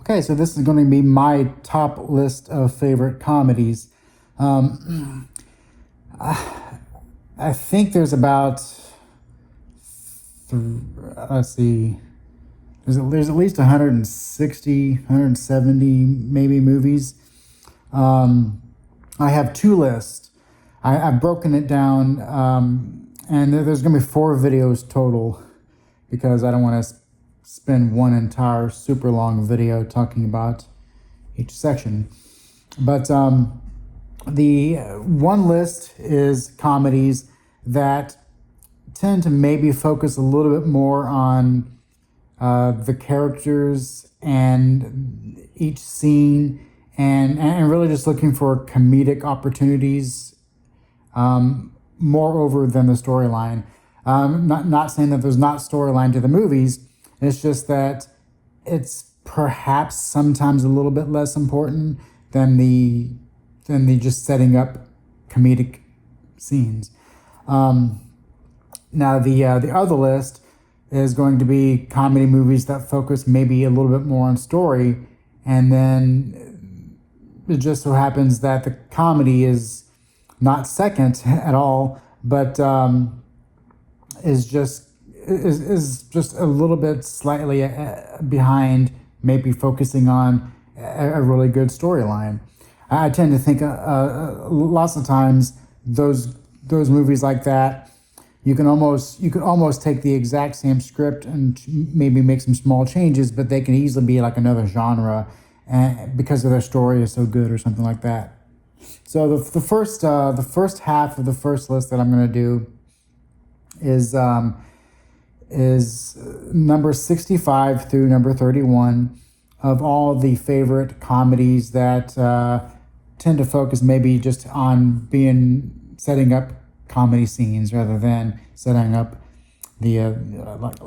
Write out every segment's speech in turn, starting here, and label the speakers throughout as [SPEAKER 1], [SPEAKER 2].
[SPEAKER 1] Okay, so this is going to be my top list of favorite comedies. I think there's about, let's see, there's at least 160, 170 maybe movies. I have two lists. I've broken it down, and there's going to be 4 videos total because I don't want to spend one entire super long video talking about each section. But the one list is comedies that tend to maybe focus a little bit more on the characters and each scene, and really just looking for comedic opportunities, moreover than the storyline. Not saying that there's not storyline to the movies. It's just that it's perhaps sometimes a little bit less important than the just setting up comedic scenes. Now the other list is going to be comedy movies that focus maybe a little bit more on story, and then it just so happens that the comedy is not second at all, but is just a little bit slightly behind, maybe focusing on a really good storyline. I tend to think lots of times those movies like that, you could almost take the exact same script and maybe make some small changes, but they can easily be like another genre, and because of their story is so good or something like that. So the first half of the first list that I'm going to do is number 65 through number 31 of all the favorite comedies that tend to focus maybe just on setting up comedy scenes rather than setting up the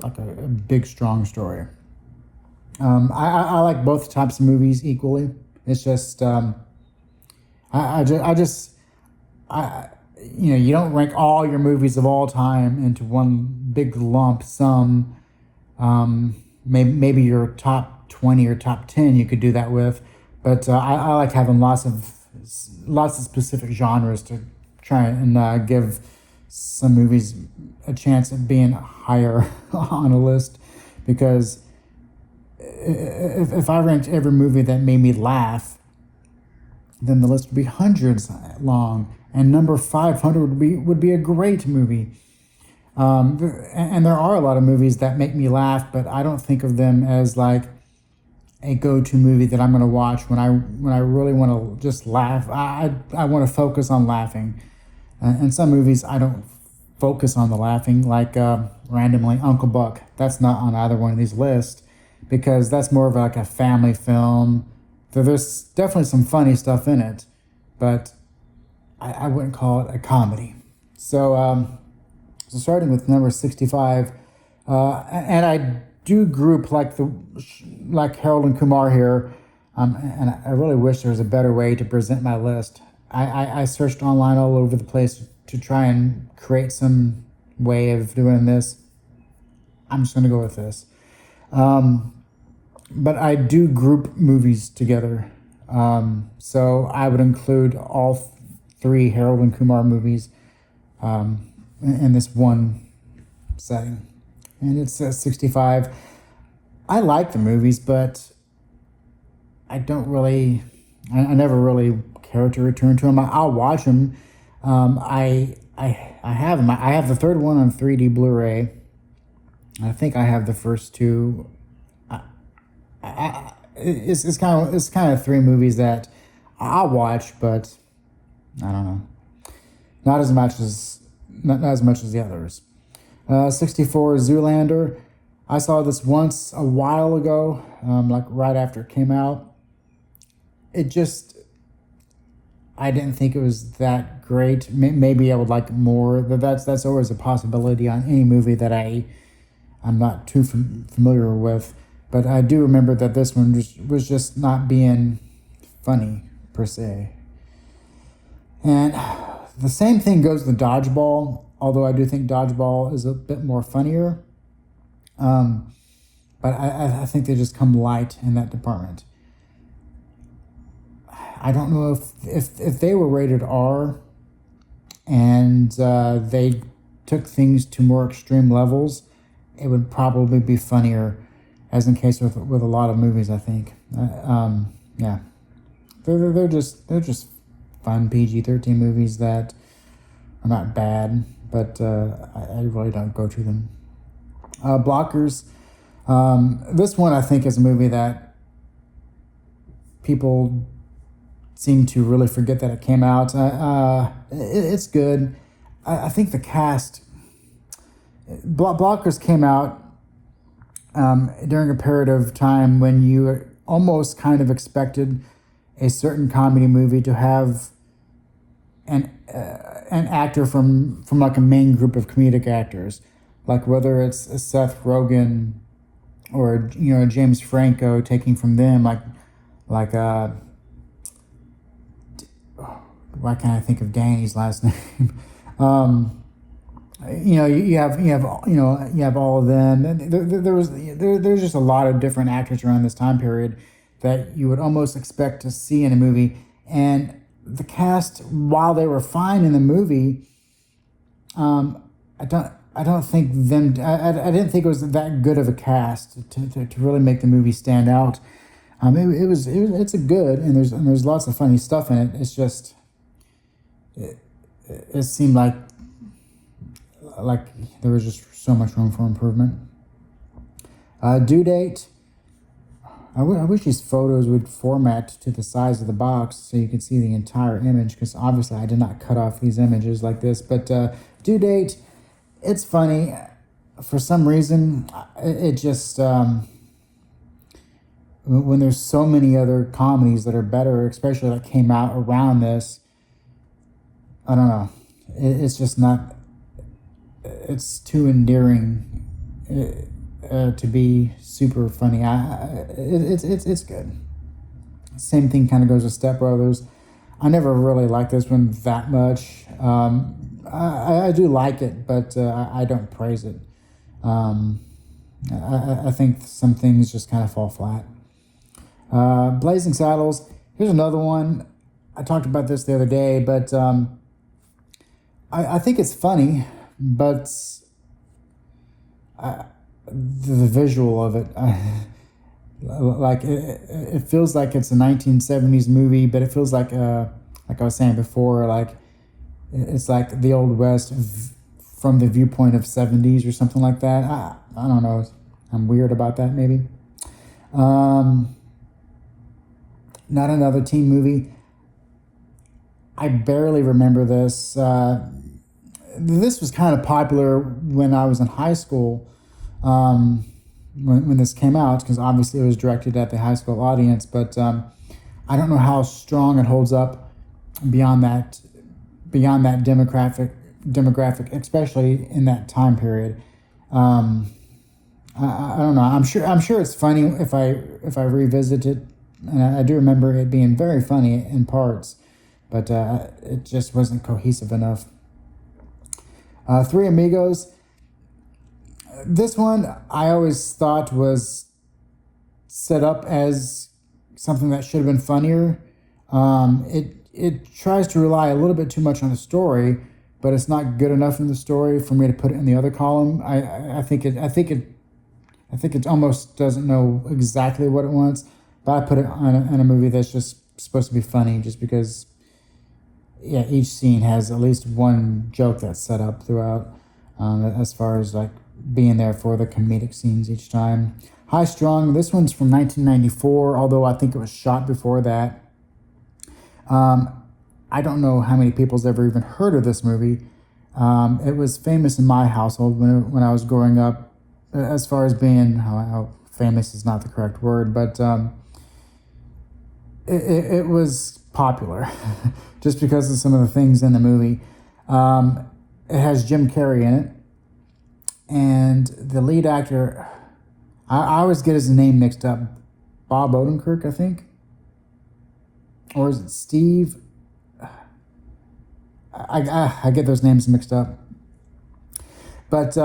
[SPEAKER 1] like a big strong story. I like both types of movies equally. It's just you don't rank all your movies of all time into one big lump sum. Maybe your top 20 or top 10 you could do that with, but I like having lots of specific genres to try and give some movies a chance at being higher on a list, because if I ranked every movie that made me laugh, then the list would be hundreds long, and number 500 would be a great movie. And there are a lot of movies that make me laugh, but I don't think of them as like a go-to movie that I'm going to watch when I really want to just laugh. I want to focus on laughing. And some movies I don't focus on the laughing, like randomly Uncle Buck. That's not on either one of these lists because that's more of like a family film. There's definitely some funny stuff in it, but I wouldn't call it a comedy. So starting with number 65, and I do group like Harold and Kumar here, and I really wish there was a better way to present my list. I searched online all over the place to try and create some way of doing this. I'm just going to go with this. But I do group movies together. So I would include all 3 Harold and Kumar movies in this one setting. And it's 65. I like the movies, but I never really care to return to them. I'll watch them. I have them. I have the third one on 3D Blu-ray. I think I have the first 2. It's kind of 3 movies that I'll watch, but I don't know, not as much as the others. 64 Zoolander. I saw this once a while ago, like right after it came out. I didn't think it was that great. Maybe I would like more, but that's always a possibility on any movie that I'm not too familiar with. But I do remember that this one was just not being funny per se. And the same thing goes with Dodgeball, although I do think Dodgeball is a bit more funnier. But I think they just come light in that department. I don't know if they were rated R and they took things to more extreme levels, it would probably be funnier, as in case with a lot of movies, I think. Yeah, they're just fun PG-13 movies that are not bad, but I really don't go to them. Blockers. This one I think is a movie that people seem to really forget that it came out. It's good. I think the cast. Blockers came out during a period of time when you almost kind of expected a certain comedy movie to have an actor from like a main group of comedic actors, like whether it's Seth Rogen or James Franco, taking from them like why can't I think of Danny's last name? You have all of them. And there's just a lot of different actors around this time period that you would almost expect to see in a movie. And the cast, while they were fine in the movie, I don't think them. I didn't think it was that good of a cast to really make the movie stand out. It's a good, and there's lots of funny stuff in it. It's just it seemed like there was just so much room for improvement. Due date. I wish these photos would format to the size of the box so you could see the entire image, because obviously I did not cut off these images like this. But due date, it's funny. For some reason, it just when there's so many other comedies that are better, especially that came out around this, I don't know. It's just not. It's too endearing to be super funny. It's good. Same thing kind of goes with Step Brothers. I never really liked this one that much. I do like it, but I don't praise it. I think some things just kind of fall flat. Blazing Saddles. Here's another one. I talked about this the other day, but I think it's funny, but the visual of it, it feels like it's a 1970s movie, but it feels like I was saying before, like it's like the Old West from the viewpoint of 70s or something like that. I don't know. I'm weird about that, maybe. Not Another Teen Movie. I barely remember this. This was kind of popular when I was in high school, when this came out, because obviously it was directed at the high school audience, but I don't know how strong it holds up beyond that demographic, especially in that time period. I don't know. I'm sure it's funny if I revisit it, and I do remember it being very funny in parts, but it just wasn't cohesive enough. Three Amigos. This one I always thought was set up as something that should have been funnier. It tries to rely a little bit too much on the story, but it's not good enough in the story for me to put it in the other column. I think it almost doesn't know exactly what it wants, but I put it in a movie that's just supposed to be funny, just because. Yeah, each scene has at least one joke that's set up throughout, as far as like being there for the comedic scenes each time. High Strung. This one's from 1994, although I think it was shot before that. I don't know how many people's ever even heard of this movie. It was famous in my household when I was growing up, as far as being, how famous is not the correct word, but it was popular just because of some of the things in the movie. It has Jim Carrey in it, and the lead actor, I always get his name mixed up. Bob Odenkirk, I think, or is it Steve? I get those names mixed up. But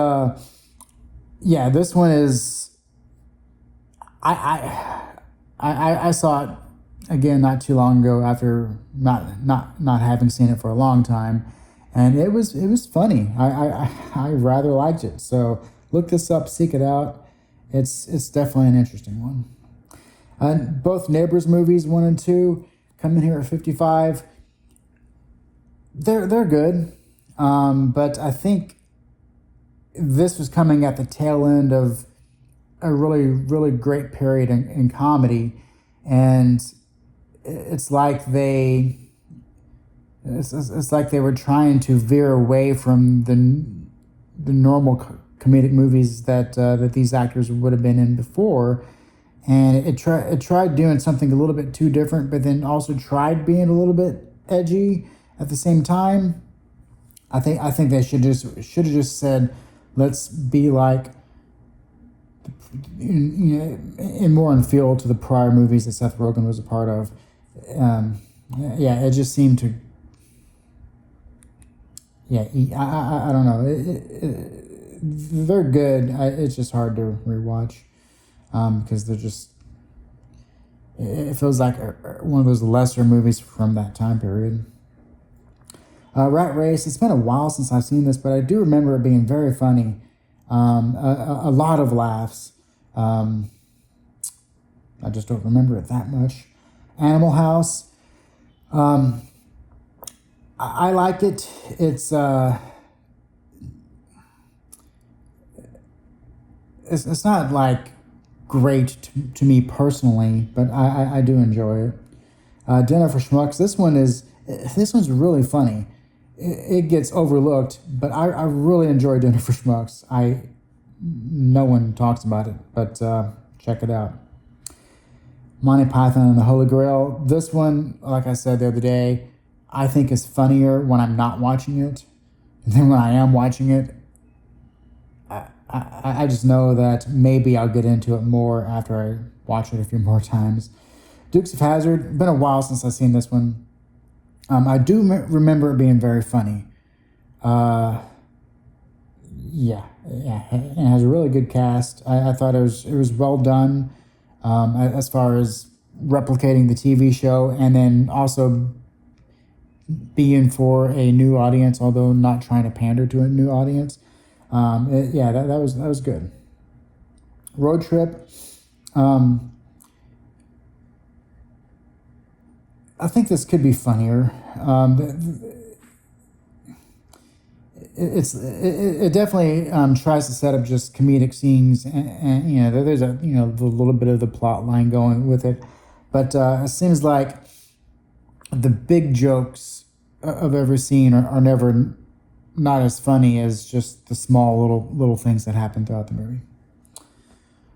[SPEAKER 1] yeah, this one is. I saw it again not too long ago after not having seen it for a long time, and it was funny. I rather liked it. So look this up, seek it out. It's definitely an interesting one. Both Neighbors movies 1 and 2 come in here at 55. They're good, but I think this was coming at the tail end of a really great period in comedy, and it's like it's like they were trying to veer away from the normal comedic movies that these actors would have been in before, and it tried doing something a little bit too different, but then also tried being a little bit edgy at the same time. I think they should have just said, let's be like, more in feel to the prior movies that Seth Rogen was a part of. Yeah, it just seemed to. Yeah, I don't know. They're good. It's just hard to rewatch because they're just. It feels like one of those lesser movies from that time period. Rat Race. It's been a while since I've seen this, but I do remember it being very funny. A lot of laughs. I just don't remember it that much. Animal House. I like it. It's not like great to me personally, but I do enjoy it. Dinner for Schmucks. This one's really funny. It gets overlooked, but I really enjoy Dinner for Schmucks. No one talks about it, but check it out. Monty Python and the Holy Grail. This one, like I said the other day, I think is funnier when I'm not watching it than when I am watching it. I just know that maybe I'll get into it more after I watch it a few more times. Dukes of Hazzard. Been a while since I've seen this one. I do remember it being very funny. Yeah, it has a really good cast. I thought it was well done, as far as replicating the TV show, and then also being for a new audience, although not trying to pander to a new audience. That was good. Road Trip. I think this could be funnier. It definitely tries to set up just comedic scenes, and there's a the little bit of the plot line going with it, but it seems like the big jokes of every scene are never not as funny as just the small little things that happen throughout the movie.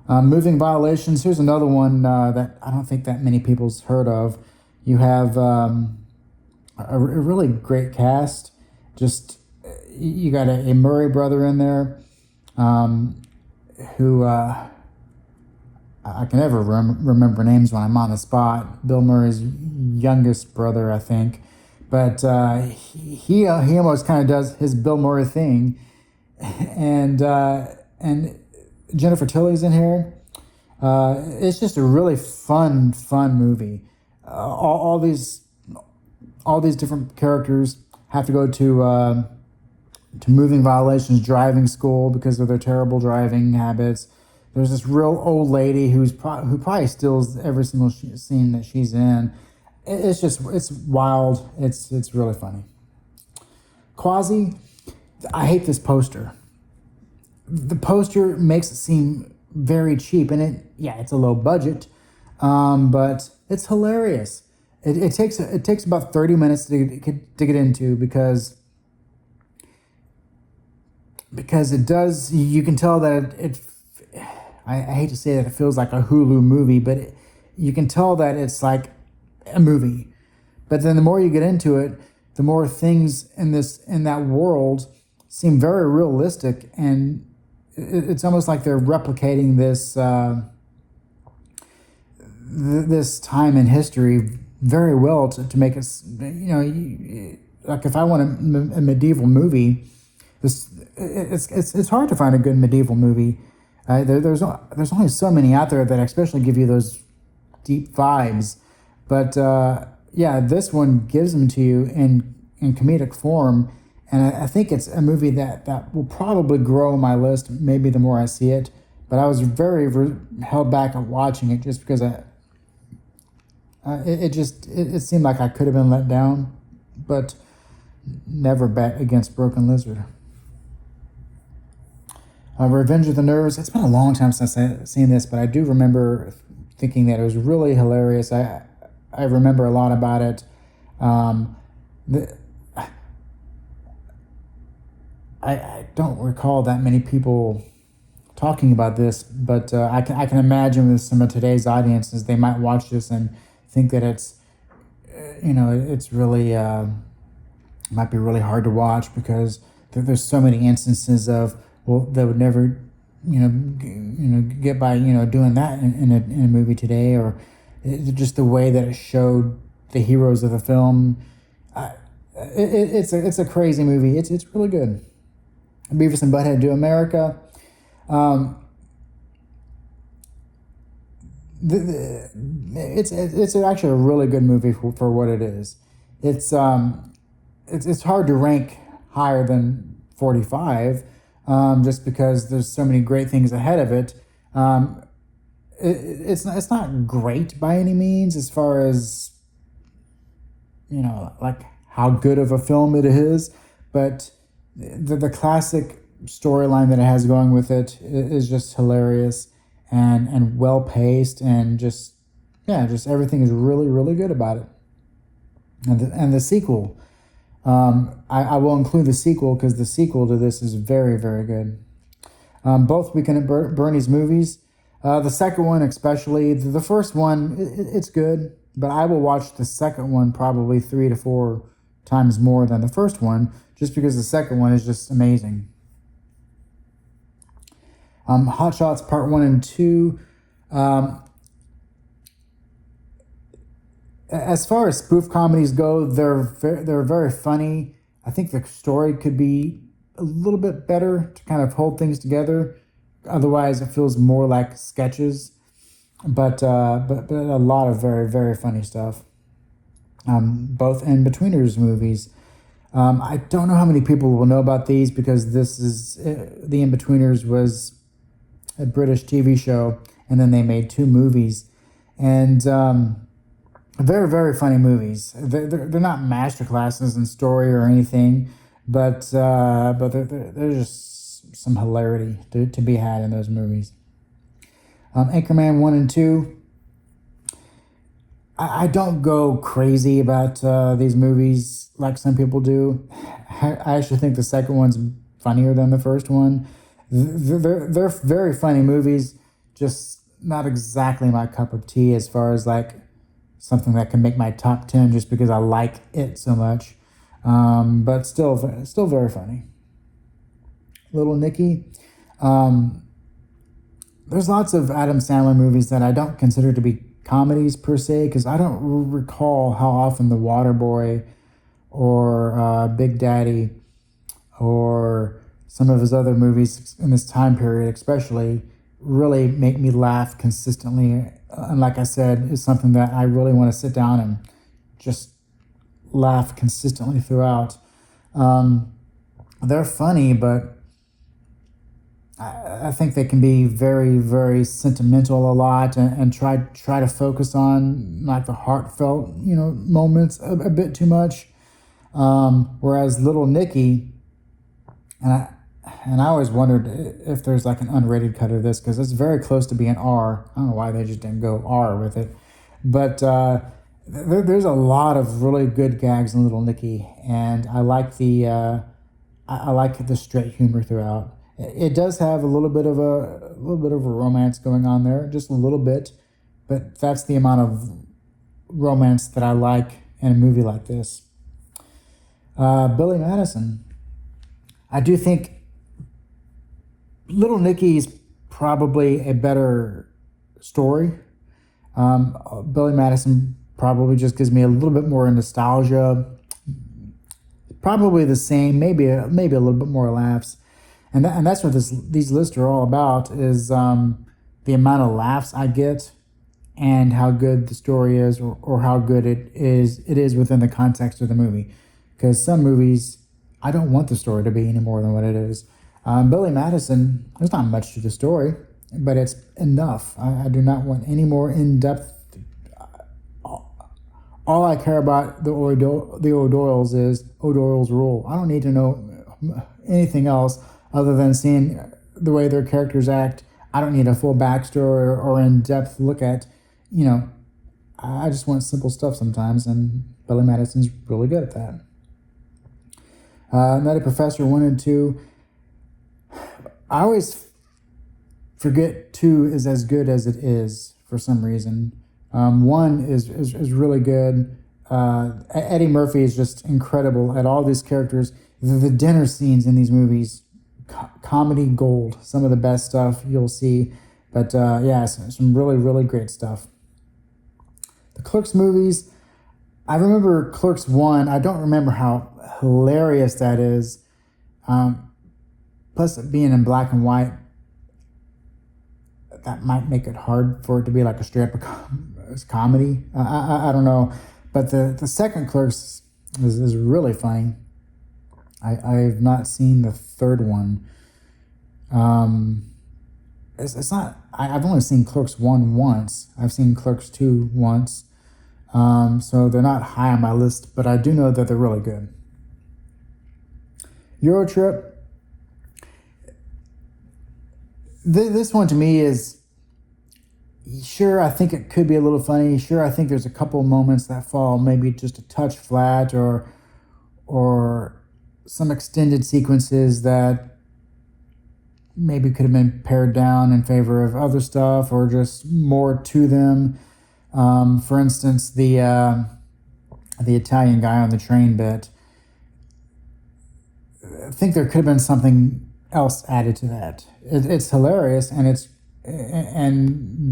[SPEAKER 1] Moving Violations. Here's another one that I don't think that many people's heard of. You have a really great cast. Just you got a Murray brother in there, who I can never remember names when I'm on the spot. Bill Murray's youngest brother, I think, but he almost kind of does his Bill Murray thing, and Jennifer Tilly's in here. It's just a really fun movie. All these different characters have to go to moving violations driving school because of their terrible driving habits. There's this real old lady who probably steals every single scene that she's in. It's wild. It's really funny. Quasi. I hate this poster. The poster makes it seem very cheap, and it's a low budget, but it's hilarious. It takes about 30 minutes to get into because it does. You can tell that I hate to say that it feels like a Hulu movie, but you can tell that it's like a movie. But then the more you get into it, the more things in that world seem very realistic, and it's almost like they're replicating this time in history very well to make us, like if I want a medieval movie, it's hard to find a good medieval movie. There's only so many out there that especially give you those deep vibes, But yeah, this one gives them to you in comedic form, and I think it's a movie that will probably grow my list. Maybe the more I see it, but I was very held back on watching it just because it seemed like I could have been let down, but never bet against Broken Lizard. Revenge of the Nerves. It's been a long time since I've seen this, but I do remember thinking that it was really hilarious. I remember a lot about it. Um, the, I don't recall that many people talking about this, but I can imagine with some of today's audiences, they might watch this and think that it's really might be really hard to watch because there's so many instances of, well, they would never get by doing that in a movie today, or just the way that it showed the heroes of the film. It's a crazy movie. It's really good. Beavis and Butthead Do America. Um, it's actually a really good movie for what it is. It's hard to rank higher than 45, just because there's so many great things ahead of it. It's not great by any means as far as like how good of a film it is, but the classic storyline that it has going with it is just hilarious and well paced, and just everything is really really good about it. And the sequel, I will include the sequel because the sequel to this is very very good. Both Weekend at Bernie's movies. The second one especially. The first one, it's good, but I will watch the second one probably 3 to 4 times more than the first one, just because the second one is just amazing. Hot Shots Part 1 and 2. As far as spoof comedies go, they're very funny. I think the story could be a little bit better to kind of hold things together. Otherwise, it feels more like sketches. But a lot of very very funny stuff. Both In-Betweeners movies. I don't know how many people will know about these because this is the In-Betweeners was a British TV show, and then they made 2 movies, and very very funny movies. They're not masterclasses in story or anything, but there's just some hilarity to be had in those movies. Anchorman 1 and 2. I don't go crazy about these movies like some people do. I actually think the second one's funnier than the first one. They're very funny movies, just not exactly my cup of tea as far as like something that can make my top 10 just because I like it so much. But still very funny. Little Nicky. There's lots of Adam Sandler movies that I don't consider to be comedies per se, because I don't recall how often The Waterboy or Big Daddy or some of his other movies in this time period especially really make me laugh consistently. And like I said, it's something that I really want to sit down and just laugh consistently throughout. They're funny, but I think they can be very, very sentimental a lot, and try to focus on like the heartfelt, moments a bit too much. Whereas Little Nicky, and I always wondered if there's like an unrated cut of this because it's very close to being R. I don't know why they just didn't go R with it, but there's a lot of really good gags in Little Nicky, and I like I like the straight humor throughout. It does have a little bit of a romance going on there, just a little bit, but that's the amount of romance that I like in a movie like this. Billy Madison. I do think Little Nicky's probably a better story. Billy Madison probably just gives me a little bit more nostalgia. Probably the same, maybe a little bit more laughs. And that's what these lists are all about, is the amount of laughs I get and how good the story is, or how good it is within the context of the movie. Because some movies, I don't want the story to be any more than what it is. Billy Madison, there's not much to the story, but it's enough. I do not want any more in-depth. All I care about the O'Doyles is O'Doyle's rule. I don't need to know anything else other than seeing the way their characters act. I don't need a full backstory or in-depth look at, you know, I just want simple stuff sometimes, and Billy Madison's really good at that. Nutty Professor 1 and 2. I always forget 2 is as good as it is for some reason. 1 is really good. Eddie Murphy is just incredible at all these characters. The dinner scenes in these movies, comedy gold. Some of the best stuff you'll see. But yeah, some really, really great stuff. The Clerks movies, I remember Clerks 1. I don't remember how hilarious that is. Plus, it being in black and white, that might make it hard for it to be like a straight up comedy. I don't know. But the second Clerks is really funny. I've not seen the third one. It's not. I've only seen Clerks 1 once. I've seen Clerks 2 once. So they're not high on my list, but I do know that they're really good. Eurotrip. This one to me is, sure, I think it could be a little funny. Sure, I think there's a couple moments that fall maybe just a touch flat, or some extended sequences that maybe could have been pared down in favor of other stuff, or just more to them. For instance, the Italian guy on the train bit. I think there could have been something else added to that. It's hilarious, and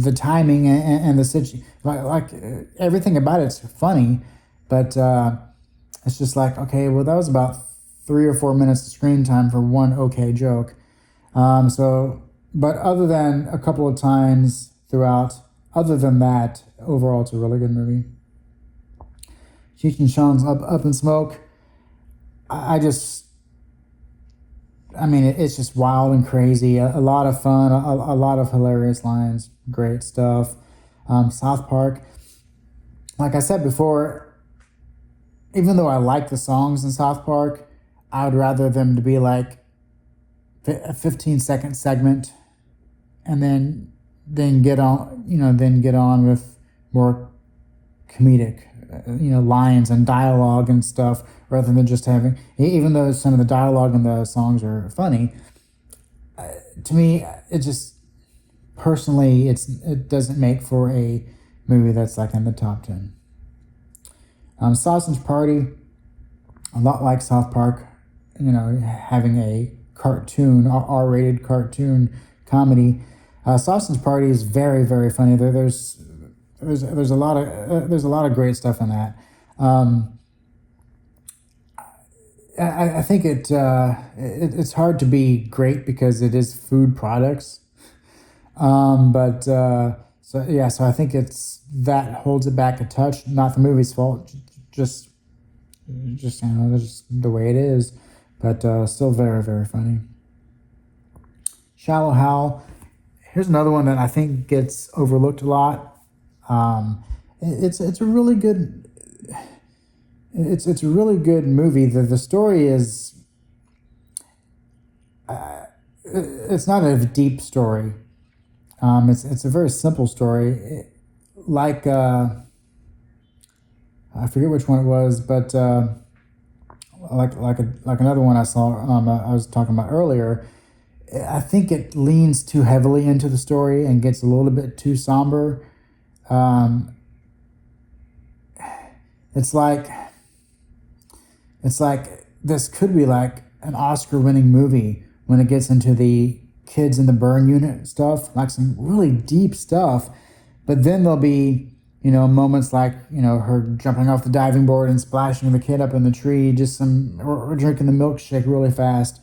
[SPEAKER 1] the timing and the situation, like everything about it's funny, but it's just like, okay, well, that was about 3 or 4 minutes of screen time for one okay joke. But other than a couple of times throughout, other than that, overall, it's a really good movie. Cheech and Chong's Up in Smoke. It's just wild and crazy. A lot of fun, a lot of hilarious lines, great stuff. South Park. Like I said before, even though I like the songs in South Park, I would rather them to be like a 15-second segment, and then get on with more comedic, lines and dialogue and stuff, rather than just having, even though some of the dialogue and the songs are funny, to me, it just, personally, it doesn't make for a movie that's like in the top 10. Sausage Party, a lot like South Park, having a cartoon, R-rated cartoon comedy. Sausage Party is very, very funny. There's a lot of great stuff in that. I think it's hard to be great because it is food products. So I think that holds it back a touch. Not the movie's fault, just that's just the way it is. But still very, very funny. Shallow Hal. Here's another one that I think gets overlooked a lot. It's a really good. It's a really good movie. The story is. It's not a deep story. It's a very simple story. I forget which one it was, but like another one I saw. I was talking about earlier. I think it leans too heavily into the story and gets a little bit too somber. It's like this could be like an Oscar-winning movie when it gets into the kids in the burn unit stuff, like some really deep stuff. But then there'll be, moments like, her jumping off the diving board and splashing the kid up in the tree, or drinking the milkshake really fast.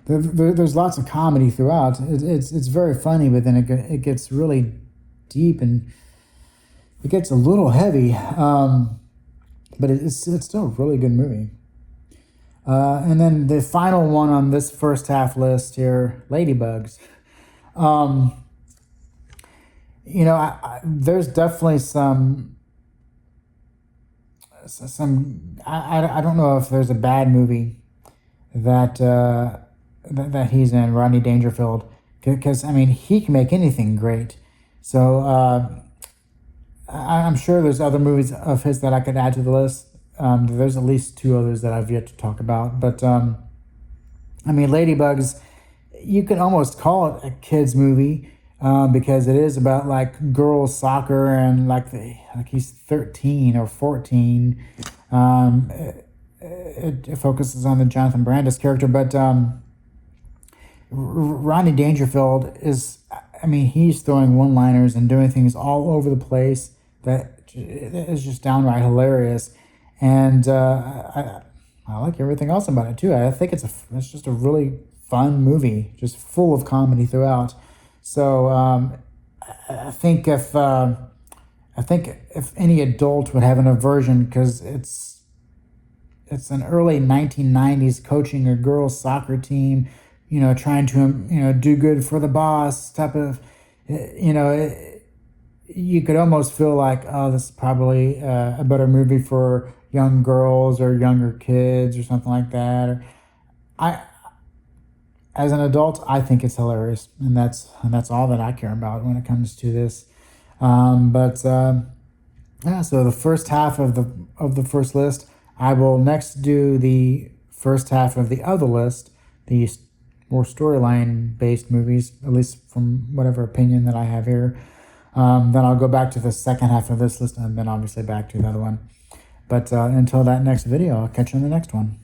[SPEAKER 1] There's lots of comedy throughout. It's very funny, but then it gets really deep and it gets a little heavy, but it's still a really good movie. And then the final one on this first half list here, Ladybugs. Um, there's definitely I don't know if there's a bad movie that that he's in, Rodney Dangerfield, because I mean he can make anything great. So I'm sure there's other movies of his that I could add to the list. There's at least two others that I've yet to talk about, but I mean Ladybugs, you could almost call it a kids movie. Because it is about like girls soccer and like he's 13 or 14. It focuses on the Jonathan Brandis character, but Rodney Dangerfield is, I mean, he's throwing one-liners and doing things all over the place that is just downright hilarious, and I like everything else about it too. I think it's just a really fun movie, just full of comedy throughout. So I think if any adult would have an aversion, because it's an early 1990s coaching a girls soccer team, trying to do good for the boss type of, you could almost feel like, oh, this is probably a better movie for young girls or younger kids or something like that. Or as an adult, I think it's hilarious, and that's all that I care about when it comes to this. Yeah. So the first half of the first list, I will next do the first half of the other list, the more storyline based movies, at least from whatever opinion that I have here. Then I'll go back to the second half of this list, and then obviously back to the other one. But until that next video, I'll catch you on the next one.